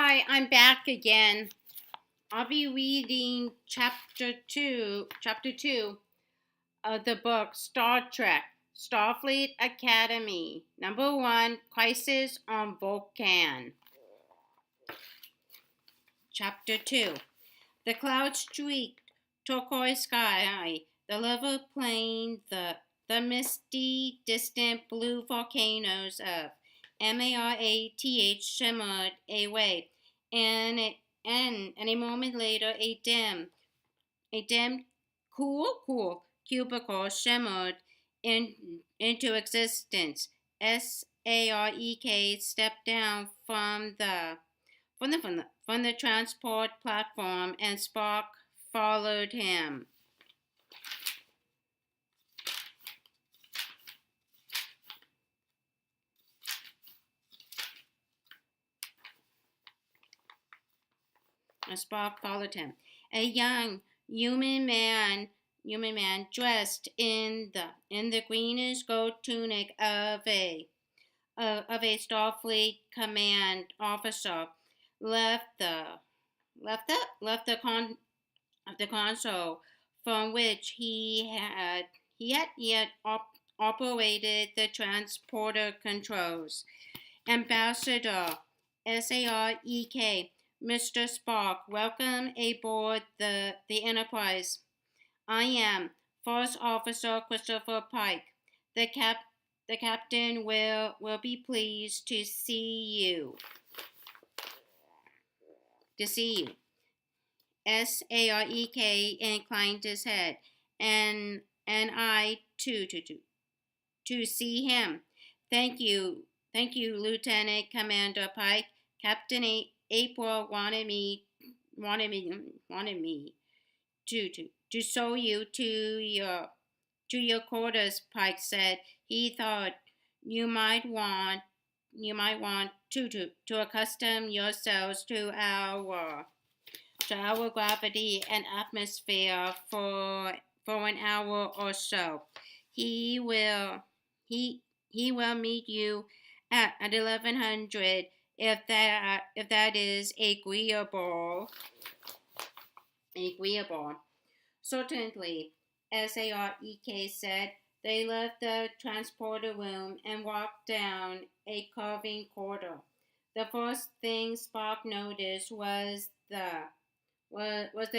Hi, I'm back again. I'll be reading chapter two of the book Star Trek, Starfleet Academy, number 1, Crisis on Vulcan. Chapter 2. The cloud streaked turquoise sky, the level plain, the misty, distant blue volcanoes of Marath shimmered away, and a moment later a dim, cool cubicle shimmered into existence. Sarek stepped down from the transport platform, and Spock followed him. A young human man dressed in the greenish gold tunic of a Starfleet command officer left the console from which he had yet operated the transporter controls. Ambassador Sarek, Mr. Spock, welcome aboard the Enterprise. I am First Officer Christopher Pike. The captain will be pleased to see you. Sarek inclined his head, and I too to see him. Thank you, Lieutenant Commander Pike. Captain April wanted me to show you to your quarters. Pike said he thought you might want to accustom yourselves to our gravity and atmosphere for an hour or so. He will meet you at 1100 if that is agreeable. Certainly, Sarek said. They left the transporter room and walked down a curving corridor. The first thing Spock noticed was the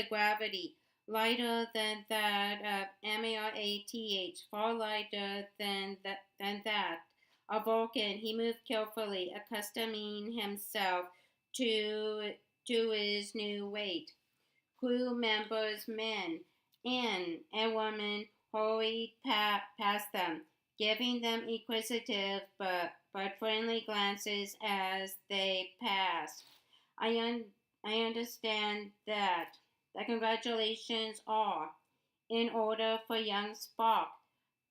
gravity, lighter than that of Marath, far lighter than that of Vulcan. He moved carefully, accustoming himself to his new weight. Crew members, men and women, hurried past them, giving them inquisitive but friendly glances as they passed. I understand that the congratulations are in order for young Spock,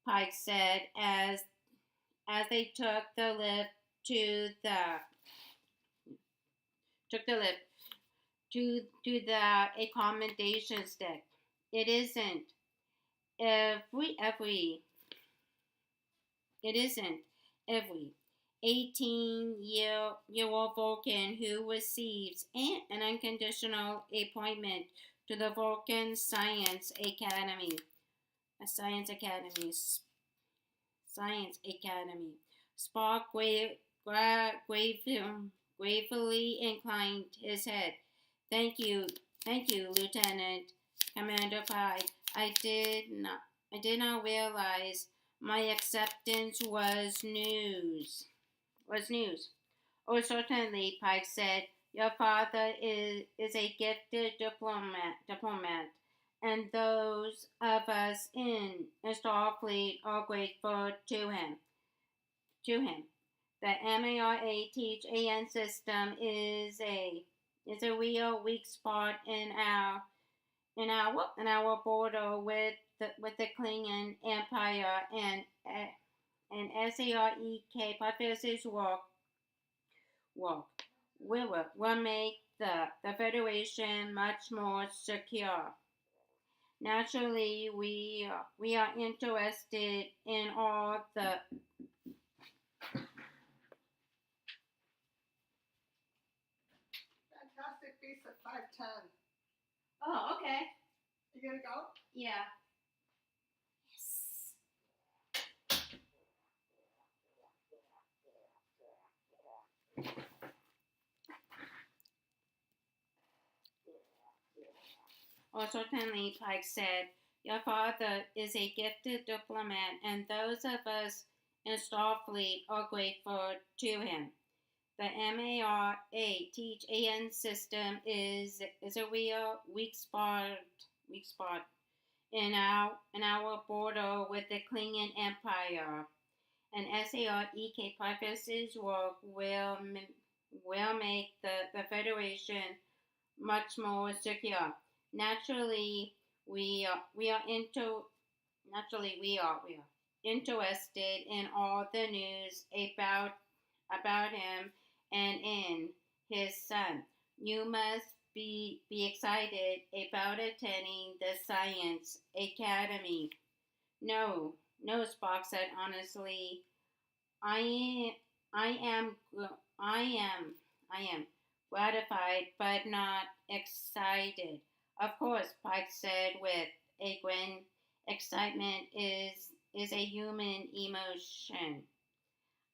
Pike said as they took the lift to the accommodations deck. It isn't every 18-year-old Vulcan who receives an unconditional appointment to the Vulcan Science Academy. Spock gravely inclined his head. Thank you, Lieutenant Commander Pike. I did not realize my acceptance was news. Oh, certainly, Pike said. Your father is a gifted diplomat, and those of us in Starfleet are grateful to him. The MARATHAN system is a real weak spot in our border with the Klingon Empire, and Sarek purposes will make the Federation much more secure. Naturally, we are interested in all the plastic piece at 510. Oh, okay. You gonna go? Yeah. Also, Tenley Pike said, "Your father is a gifted diplomat, and those of us in Starfleet are grateful to him. The MARA Teach AN system is a real weak spot in our border with the Klingon Empire, and SAREK Practices work will make the Federation much more secure. Naturally, we are into we are interested in all the news about him and in his son. You must be excited about attending the Science Academy." No, no, Spock said honestly. I I am I am I am gratified but not excited. Of course, Pike said with a grin. Excitement is a human emotion.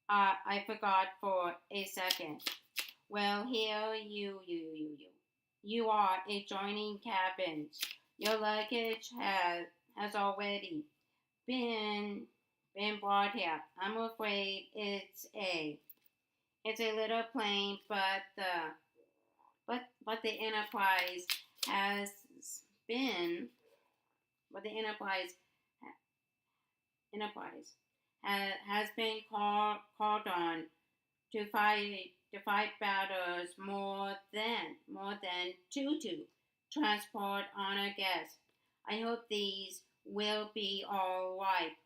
I forgot for a second. Well, here you are adjoining cabins. Your luggage has already been been brought here. I'm afraid it's a little plane, but the Enterprise has been but the Enterprise has been called on to fight battles more than to transport honor guests. I hope these will be all right.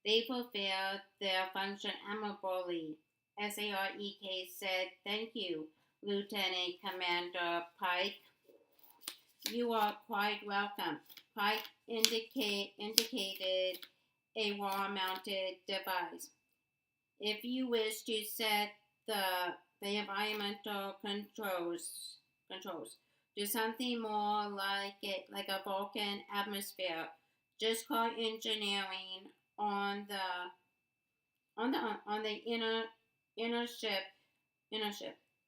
They fulfill their function admirably. SAREK said, "Thank you, Lieutenant Commander Pike. You are quite welcome." Pike indicated a wall-mounted device. "If you wish to set the environmental controls to something more like a Vulcan atmosphere, just call engineering on the inner ship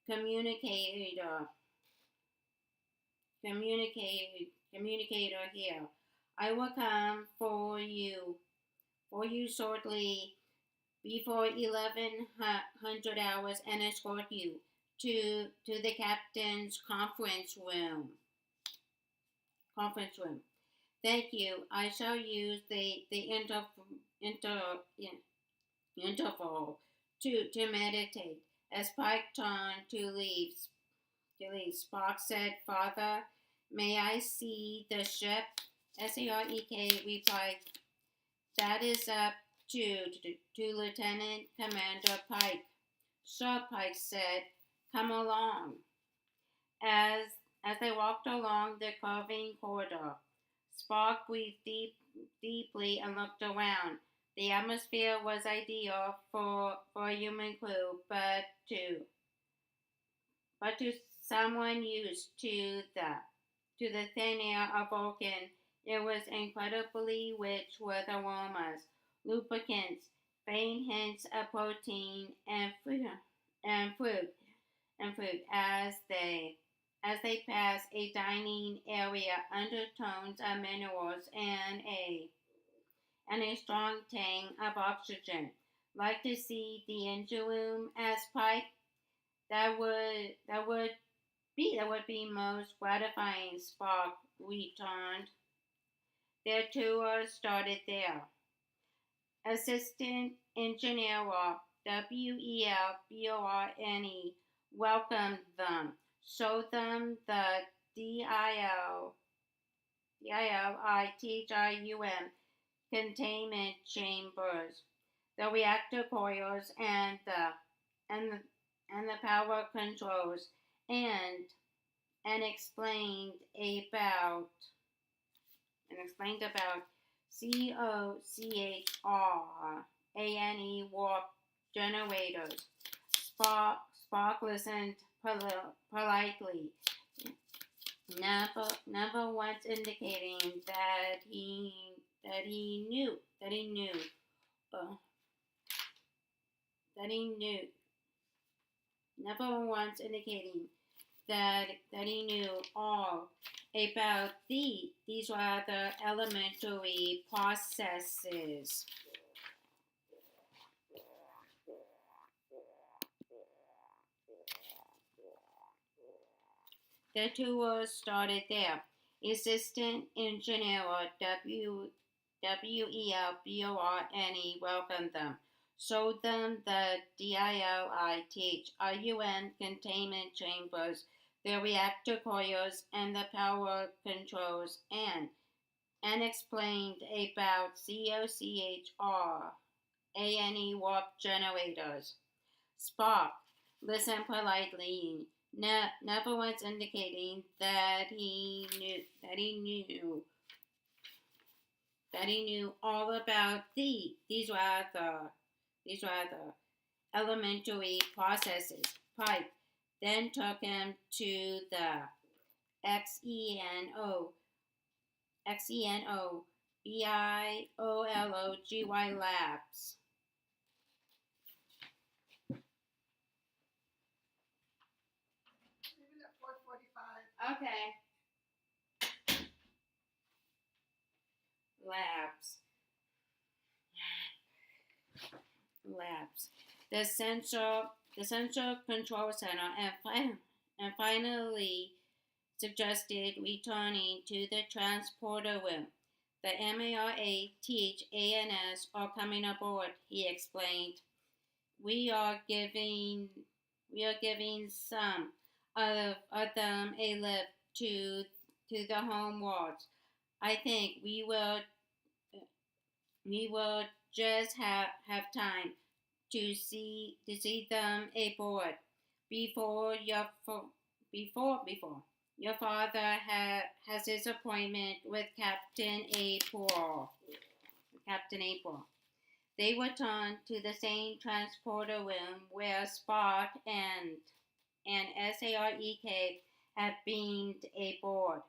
communicator communicator here. I will come for you shortly before 1100 hours and escort you to the captain's conference room. Thank you. I shall use the inter, interval to meditate." As Pike turned Spock said, "Father, may I see the ship?" SAREK replied, "That is up to Lieutenant Commander Pike." "Sure," Pike said, "come along." As they walked along the curving corridor, Spock breathed deeply and looked around. The atmosphere was ideal for a human crew, but to someone used to the thin air of Vulcan, it was incredibly rich with aromas, lubricants, faint hints of protein and fruit as they passed a dining area, undertones of minerals and a strong tang of oxygen. "Like to see the engine room?" asked Pike. That would be most gratifying," Spock returned. Their tour started there. Assistant Engineer WELBORNE welcomed them, showed them the DILITHIUM containment chambers, the reactor coils, and the power controls, and explained about COCHRANE warp generators. Spock listened politely. Number one's indicating that he knew uh, that he knew. Number one's indicating that he knew all about these were the elementary processes. The tour started there. Assistant Engineer WELBORNE welcomed them, showed them the DILITHRUN containment chambers, the reactor coils, and the power controls, and explained about COCHR ANE warp generators. Spock listened politely, never once indicating that he knew all about these were the elementary processes. Pike then took him to the XENO BIOLOGY labs. Leave it at 4:45. Okay. Labs. The central control center, and finally suggested returning to the transporter room. The MARA, THANS are coming aboard, he explained. We are giving some of them a lift to the home wards. I think we will just have time to see them aboard before your father has his appointment with Captain April. They returned to the same transporter room where Spock and SAREK had beamed aboard.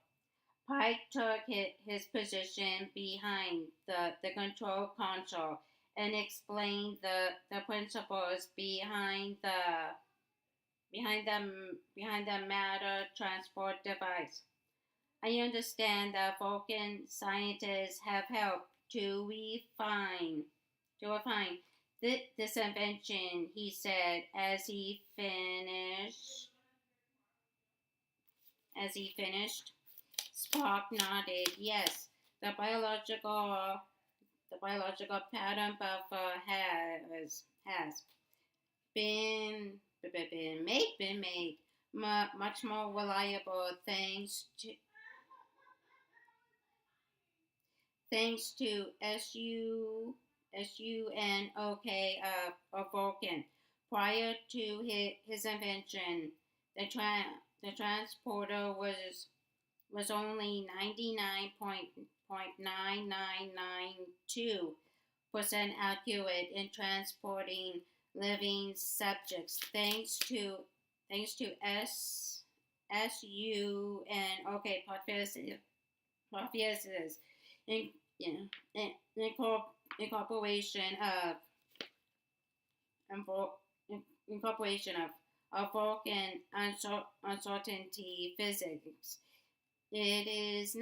Pike took his position behind the control console and explained the principles behind the matter transport device. I understand that Vulcan scientists have helped to refine this invention, he said as he finished. Spock nodded. Yes, the biological pattern buffer has been made much more reliable thanks to SUNOK of Vulcan. Prior to his invention, the transporter was only 99.9992% accurate in transporting living subjects. Thanks to SUNOK Prophecies in, in, incorporation of incorporation of Vulcan uncertainty physics. It is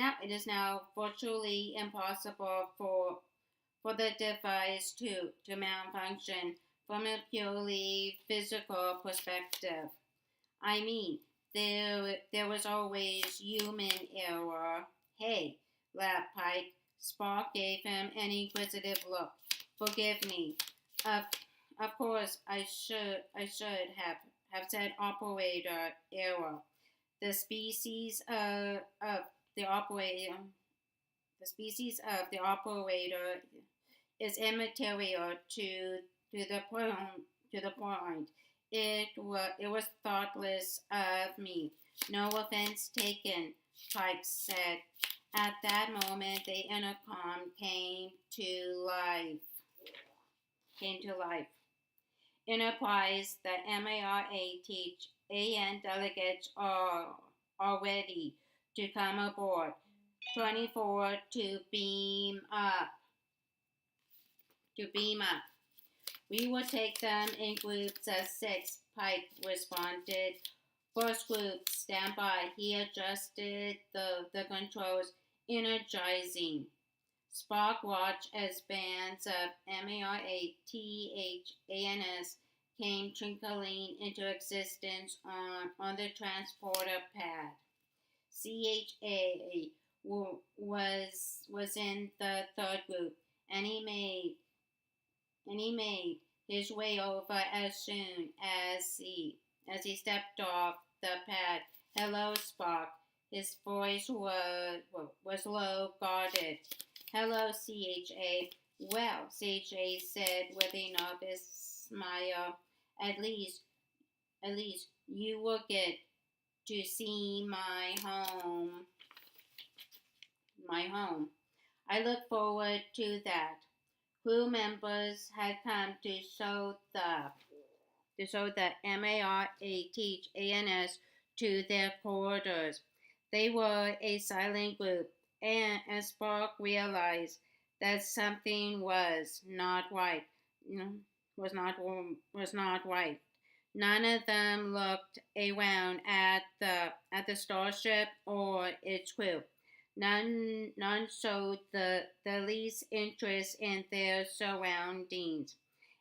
now virtually impossible for the device to malfunction from a purely physical perspective. I mean, there was always human error. Hey, laughed Pike. Spock gave him an inquisitive look. Forgive me. Of course, I should have said operator error. The species of the operator is immaterial to the point. It was thoughtless of me. No offense taken, Pike said. At that moment, the intercom came to life. Enterprise, the MARATHAN delegates are ready. to come aboard. 24 to beam up. To beam up. We will take them in groups of 6, Pike responded. First group, stand by. He adjusted the controls, energizing. Spock watched as bands of MARATHANS came twinkling into existence on the transporter pad. CHA was in the third group, and he made his way over as soon as he stepped off the pad. Hello, Spock. His voice was low, guarded. Hello, CHA. Well, CHA said with a nervous smile, at least you will get to see my home. My home. I look forward to that. Crew members had come to show the MARATHANS to their quarters. They were a silent group, and Spock realized that something was not right. Was not right. None of them looked around at the starship or its crew. None showed the least interest in their surroundings.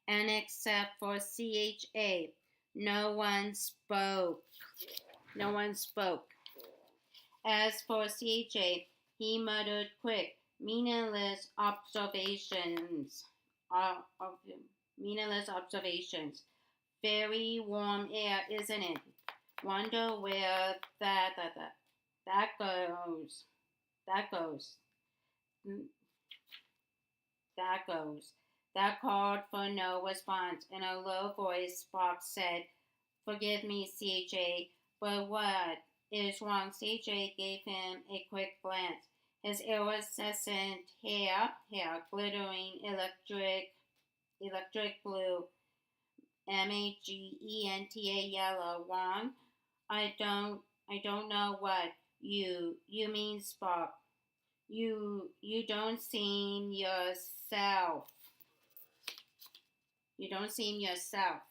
And except for CHA, no one spoke. No one spoke. As for CHA, he muttered quick, meaningless observations. Meaningless observations. Very warm air, isn't it? Wonder where that goes. That goes. That goes. That called for no response. In a low voice, Spock said, "Forgive me, CHA, but what is wrong?" CHA gave him a quick glance. His iridescent hair glittering electric blue, magenta yellow. Wrong? I don't know what you mean, Spock. You don't seem yourself. You don't seem yourself.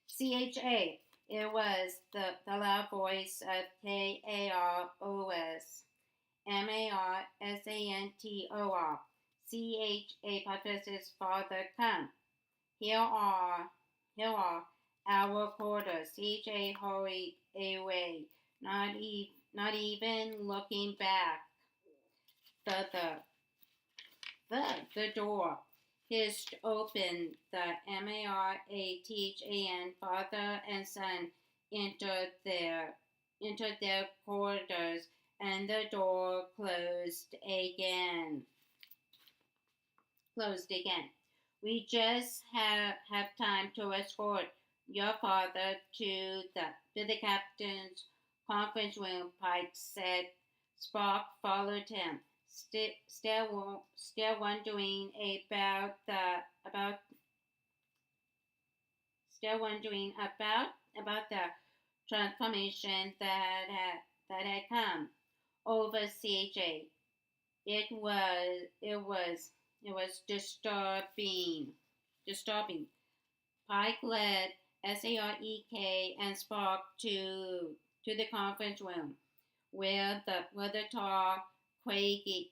CHA. It was the loud voice of KAROS. MARSANTOR. CHA Patrice's father come. Here are our quarters. CHA hurried away, not even looking back. The door hissed open. The MARATHAN father and son entered their quarters, and the door closed again. We just have time to escort your father to the captain's conference room, Pike said. Spock followed him, still wondering about the transformation that had come over CHA. It was disturbing. Pike led SAREK and Spock to the conference room, where the tall, craggy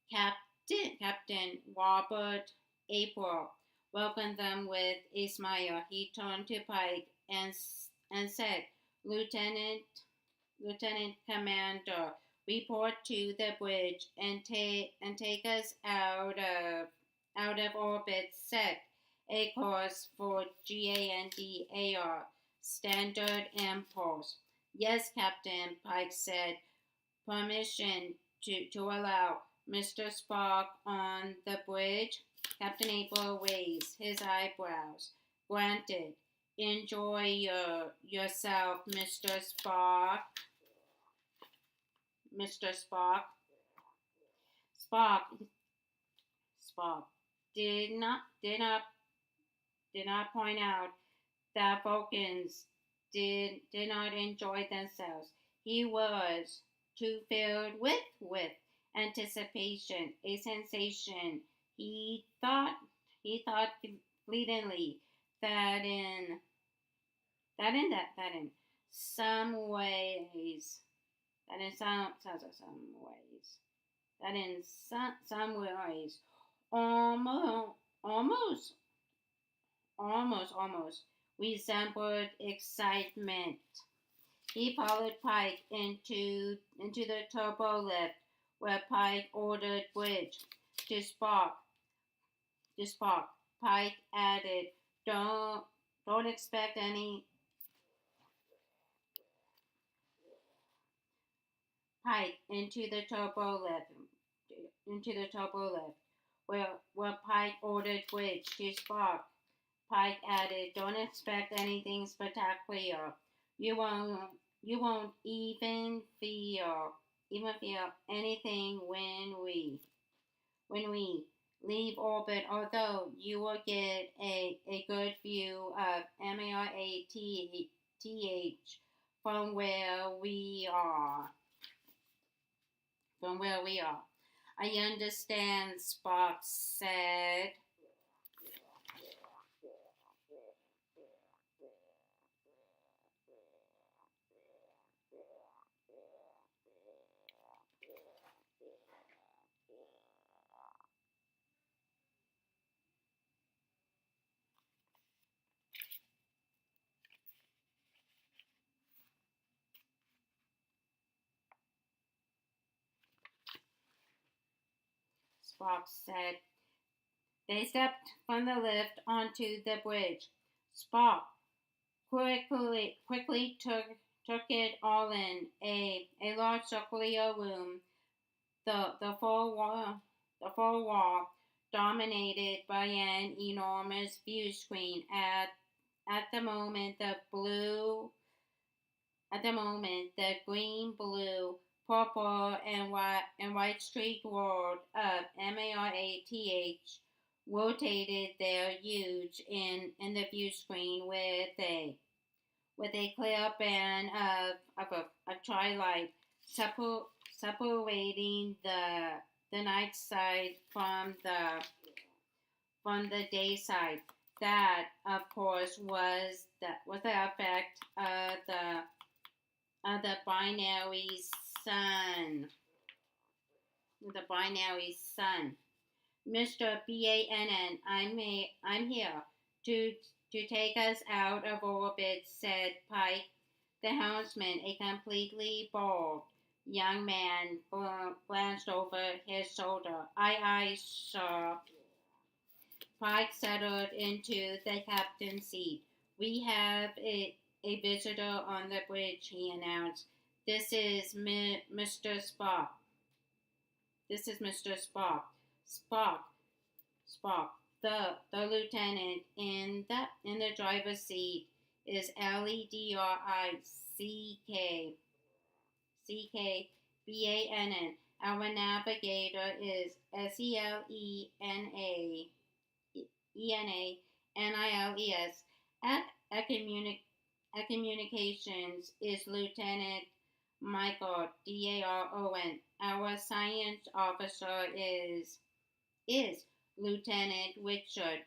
Captain Robert April welcomed them with a smile. He turned to Pike and said, Lieutenant Commander, report to the bridge and take us out of orbit. Set a course for GANDAR, standard impulse. Yes, Captain, Pike said. Permission to allow Mr. Spock on the bridge? Captain April raised his eyebrows. Granted. Enjoy yourself, Mr. Spock. Spock did not point out that Vulcans did not enjoy themselves. He was too filled with anticipation, a sensation. He thought fleetingly that in some ways that in some ways that in some ways almost almost almost resembled excitement. He followed Pike into the turbo lift, where Pike ordered Bridge to spark. To spark. Pike added, "Don't don't expect any." Pike into the turbo lift, where Pike ordered Bridge to spark. Pike added, "Don't expect anything spectacular. You won't even feel anything when we leave orbit, although you will get a good view of MARATH from where we are. From where we are." "I understand," Spock said. Spock said. They stepped from the lift onto the bridge. Spock quickly took it all in. A large circular room, the full wall dominated by an enormous view screen. At the moment, the green, blue, purple, and white street world of MARATH rotated there huge in the view screen with a clear band of twilight separating the night side from the day side. That, of course, was the effect of the binary sun. The binary sun. "Mr. BANN, I'm here to take us out of orbit," said Pike. The helmsman, a completely bald young man, glanced over his shoulder. "Aye, sir." Pike settled into the captain's seat. "We have a visitor on the bridge," he announced. "This is Mr. Spock. This is Mr. Spock." Spock, Spock. The lieutenant in the driver's seat is LEDRICKBANN. Our navigator is SELENANILES. At communications is Lieutenant Michael DARON. Our science officer is Lieutenant Richard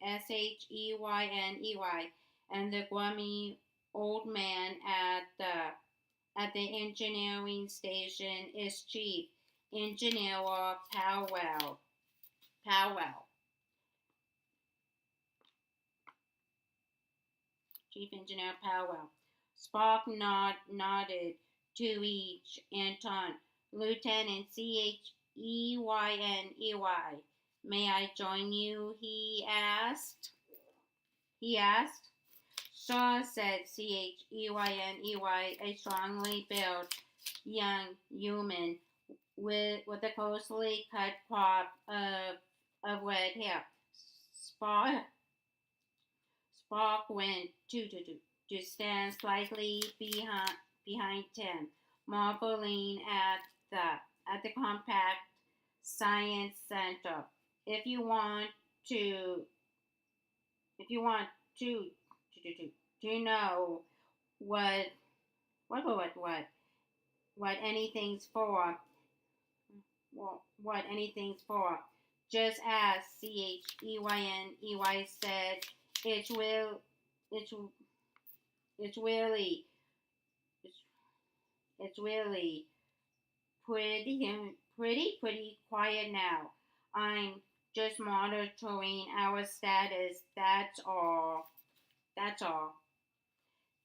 SHEYNEY, and the grummy old man at the engineering station is Chief Engineer Powell. Chief Engineer Powell. Spock nodded to each in turn. "Lieutenant CHEYNEY, may I join you?" he asked. "Sure," said CHEYNEY, a strongly built young human with a closely cut crop of red hair. Spock went to stand slightly behind him, marveling at the compact science center. If you want to to know what what anything's for, what anything's for. Just as Cheyney said, it's will, it's it's really, it's, it's really pretty quiet now. I'm just monitoring our status. That's all. That's all.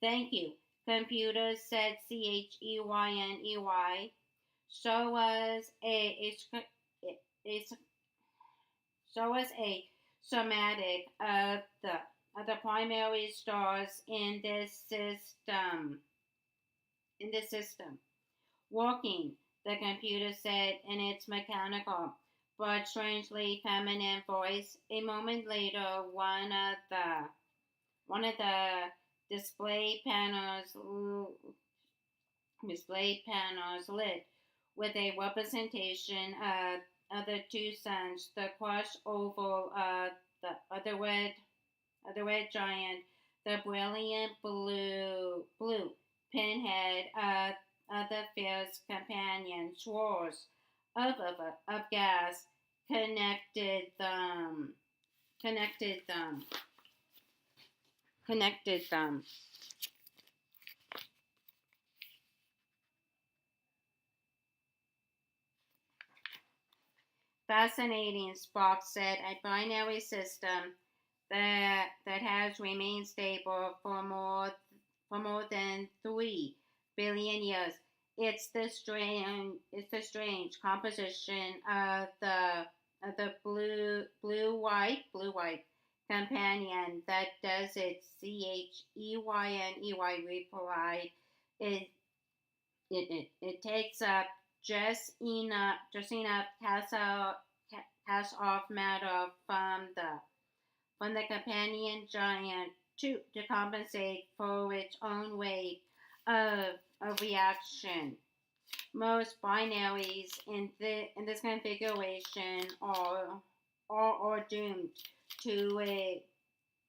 Thank you. Computer said Cheyney. So was it's so was a somatic of the primary stars in this system. In this system, working. The computer said in its mechanical but strangely feminine voice. A moment later, one of the display panels lit with a representation of the two suns, the crushed oval of the other red giant, the brilliant blue pinhead of the fierce companion swirls of gas connected them, connected them. Fascinating, Spock said. A binary system that has remained stable for more than 3 billion years. It's the strange composition of the blue white companion that does it. Cheyney replied. It it takes up just enough cast off matter from the companion giant to compensate for its own weight of reaction. Most binaries in this configuration are doomed to a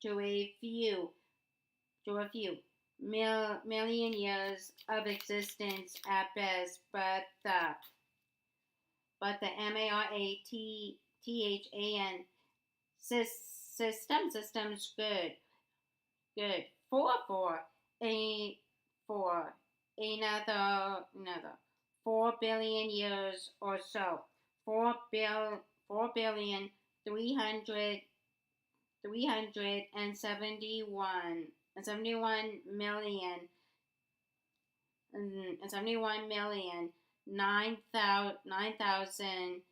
to a few to a few million years of existence at best, but the MARATHAN system's good for a for another 4 billion years or so. 4 billion 371 and 71 million 9,000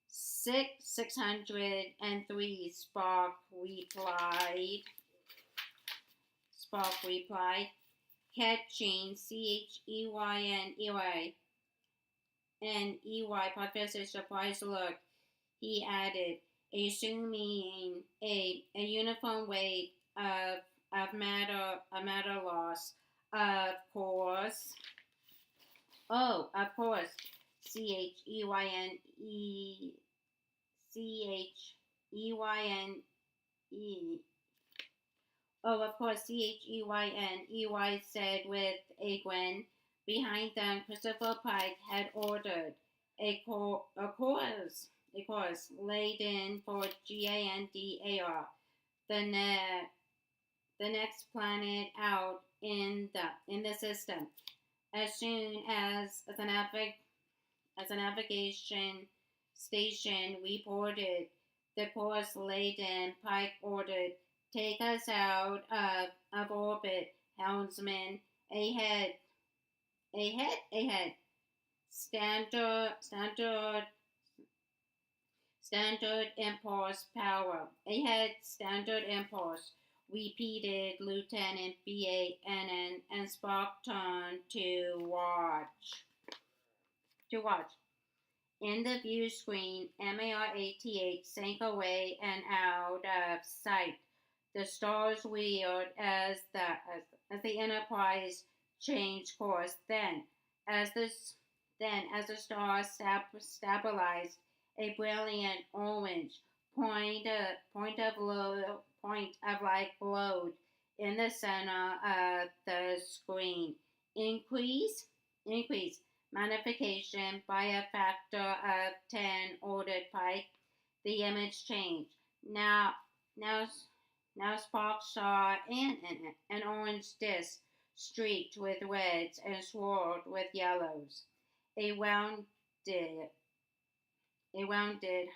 603. Spock replied, catching Cheyney and Professor surprised look. He added, assuming a uniform weight of matter loss. Of course. Oh, of course. Cheyney Cheyney. Oh, of course. Cheyney said with a grin. Behind them, Christopher Pike had ordered a course laden for GANDAR, the next planet out in the system. As soon as the navigation station reported the course laden, Pike ordered, "Take us out of orbit, helmsman. Ahead, ahead. Standard impulse power. Ahead, standard impulse," repeated Lieutenant BANN, and Spock turned to watch. In the view screen, MARATH sank away and out of sight. The stars wheeled as the Enterprise changed course. As the stars stabilized, a brilliant orange point of light glowed in the center of the screen. increase magnification by a factor of 10, ordered Pike. The image changed. Now, Spock saw an orange disc streaked with reds and swirled with yellows. A rounded,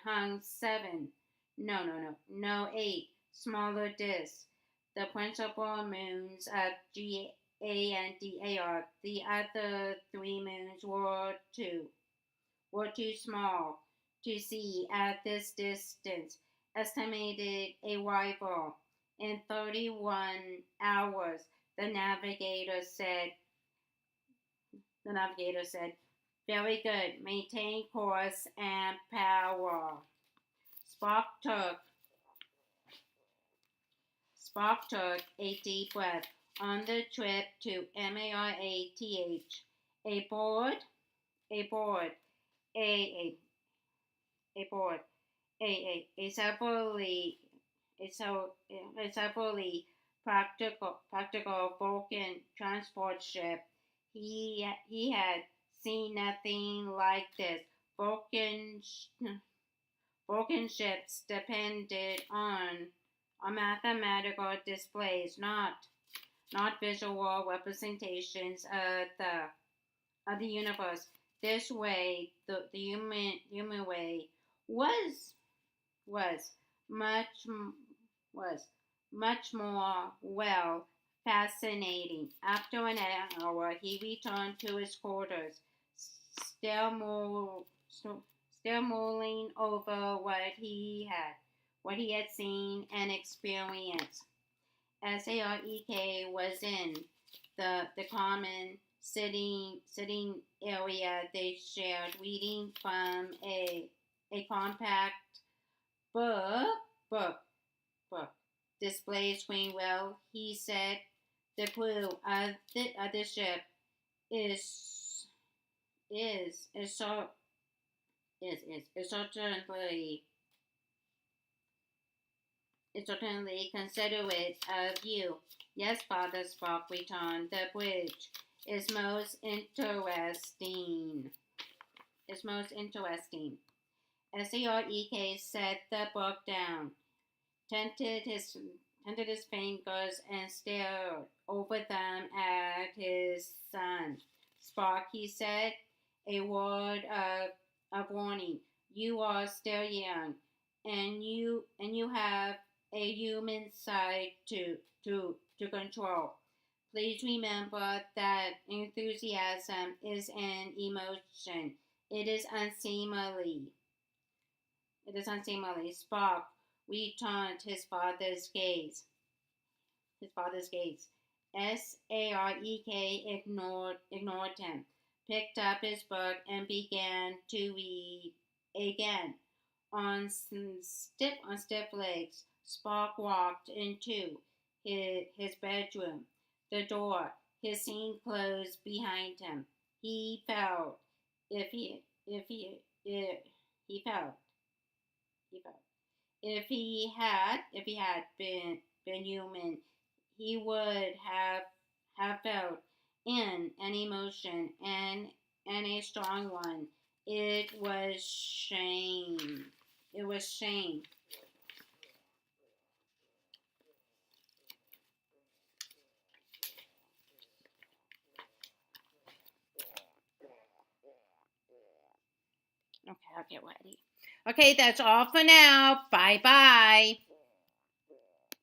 hung 7, no, 8 smaller discs. The principal moons of GANDAR. The other 3 moons were too small to see at this distance. Estimated arrival in 31 hours. The navigator said, very good. Maintain course and power. Spock took a deep breath. On the trip to MARATH, aboard, a severely practical Vulcan transport ship. He had seen nothing like this. Vulcan ships depended on mathematical displays, not visual representations of the universe. This way, the human way was much more fascinating. After an hour, he returned to his quarters, still mulling over what he had seen and experienced. SAREK was in the common sitting area they shared, reading from a compact book display screen. Well, he said, the crew of the ship is certainly considerate of you. Yes, Father, Spock returned. The bridge is most interesting. SAREK set the book down, tented his fingers, and stared over them at his son. Spock, he said, a word of warning. You are still young, and you have a human side to control. Please remember that enthusiasm is an emotion. It is unseemly. Spock returned his father's gaze. SAREK ignored him, picked up his book, and began to read again. On stiff legs, Spock walked into his bedroom. The door, his scene closed behind him. He felt if he had been human, he would have felt an emotion, and a strong one. It was shame. Okay, I'll get ready. Okay, that's all for now. Bye bye.